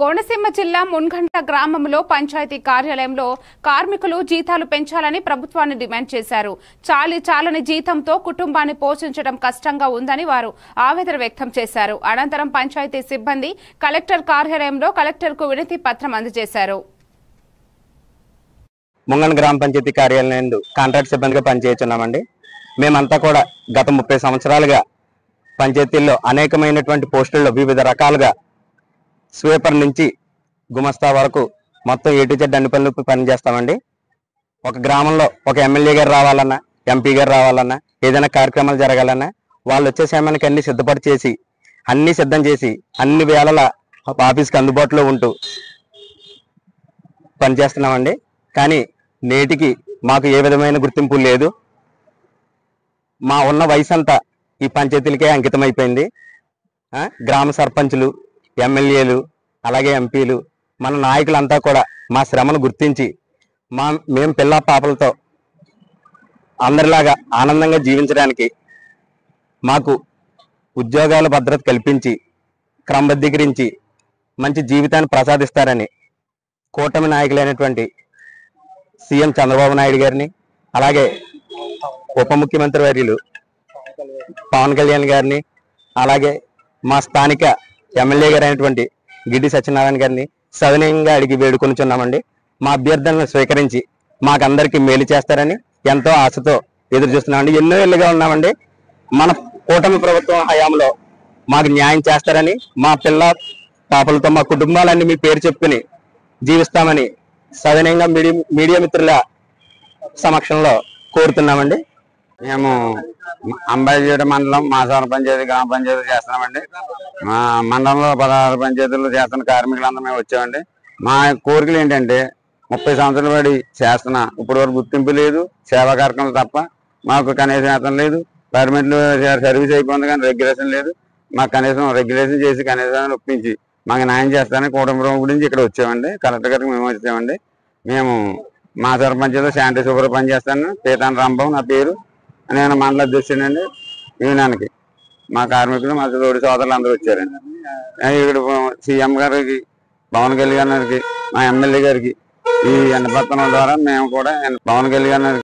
కోనసీమ జిల్లా మున్గంట గ్రామంలో పంచాయతీ కార్యాలయంలో కార్మికులు జీతాలు పెంచాలని ప్రభుత్వాన్ని డిమాండ్ చేశారు. చాలని జీతంతో కుటుంబాన్ని పోషించడం కష్టంగా ఉందని వారు ఆవేదన వ్యక్తం చేశారు. అనంతరం పంచాయతీ సిబ్బంది కలెక్టర్ కార్యాలయంలో కలెక్టర్కు వినతి పత్రం అందజేశారు. ముంగన్ గ్రామ పంచాయతీ కార్యాలయం కాంట్రాక్ట్ సిబ్బందిగా పనిచేస్తున్నామండి. మేమంతా కూడా గత 30 సంవత్సరాలుగా పంచాయతీల్లో అనేకమైనటువంటి పోస్టుల్లో వివిధ రకాలుగా స్వీపర్ నుంచి గుమస్తా వరకు మొత్తం A to Z అన్ని పనులు పనిచేస్తామండి. ఒక గ్రామంలో ఒక ఎమ్మెల్యే గారు రావాలన్నా, ఎంపీ గారు రావాలన్నా, ఏదైనా కార్యక్రమాలు జరగాలన్నా వాళ్ళు వచ్చే సమయానికి అన్ని సిద్ధం చేసి అన్ని వేళల ఆఫీస్కి అందుబాటులో ఉంటూ పనిచేస్తున్నామండి. కానీ నేటికి మాకు ఏ విధమైన గుర్తింపు లేదు. మా ఉన్న వయసు అంతా ఈ పంచాయతీలకే అంకితమైపోయింది. గ్రామ సర్పంచులు, ఎమ్మెల్యేలు, అలాగే ఎంపీలు, మన నాయకులంతా కూడా మా శ్రమను గుర్తించి మేము పిల్ల పాపలతో అందరిలాగా ఆనందంగా జీవించడానికి మాకు ఉద్యోగాల భద్రత కల్పించి క్రమబద్ధీకరించి మంచి జీవితాన్ని ప్రసాదిస్తారని కూటమి నాయకులైనటువంటి సీఎం చంద్రబాబు నాయుడు గారిని, అలాగే ఉప ముఖ్యమంత్రి వర్యులు పవన్ కళ్యాణ్ గారిని, అలాగే మా స్థానిక ఎమ్మెల్యే గారు అయినటువంటి గిడ్డి సత్యనారాయణ గారిని సవినయంగా అడిగి వేడుకొనిచున్నామండి. మా అభ్యర్థనను స్వీకరించి మాకందరికీ మేలు చేస్తారని ఎంతో ఆశతో ఎదురు చూస్తున్నామండి. ఎన్నో ఏళ్ళుగా ఉన్నామండి. మన కూటమి ప్రభుత్వం హయాంలో మాకు న్యాయం చేస్తారని, మా పిల్ల పాపలతో మా కుటుంబాలన్నీ మీ పేరు చెప్పుకుని జీవిస్తామని సవినయంగా మీడియా మిత్రుల సమక్షంలో కోరుతున్నామండి. మేము అంబాజీపేట మండలం మాసాల పంచాయతీ గ్రామ పంచాయతీ చేస్తున్నామండి. మా మండలంలో 16 పంచాయతీలు చేస్తున్న కార్మికులందరూ మేము వచ్చామండి. మా కోరికలు ఏంటంటే 30 సంవత్సరాలు పడి చేస్తున్నా ఇప్పుడు వరకు గుర్తింపు లేదు, సేవా కార్యక్రమాలు తప్ప మాకు కనీసం వేతనం లేదు. పర్మిట్లు సర్వీస్ అయిపోయింది కానీ రెగ్యులేషన్ లేదు. మాకు కనీసం రెగ్యులేషన్ చేసి కనీసం ఒప్పించి మాకు న్యాయం చేస్తారని కుటుంబం గురించి ఇక్కడ వచ్చామండి. కలెక్టర్ గారికి మేము వచ్చామండి. మేము మాసాల పంచాయతీలో శానిటరీ సూపర్ పనిచేస్తాను. పీతాన్ రాంబాబు నా పేరు. నేను మండల అధ్యక్షుడండి. యూనియన్కి మా కార్మికులు, మా తోటి సోదరులు అందరూ వచ్చారండి. ఇక్కడ సీఎం గారికి, పవన్ కళ్యాణ్ గారికి, మా ఎమ్మెల్యే గారికి ఈ ఎండపత్రం ద్వారా మేము కూడా పవన్ కళ్యాణ్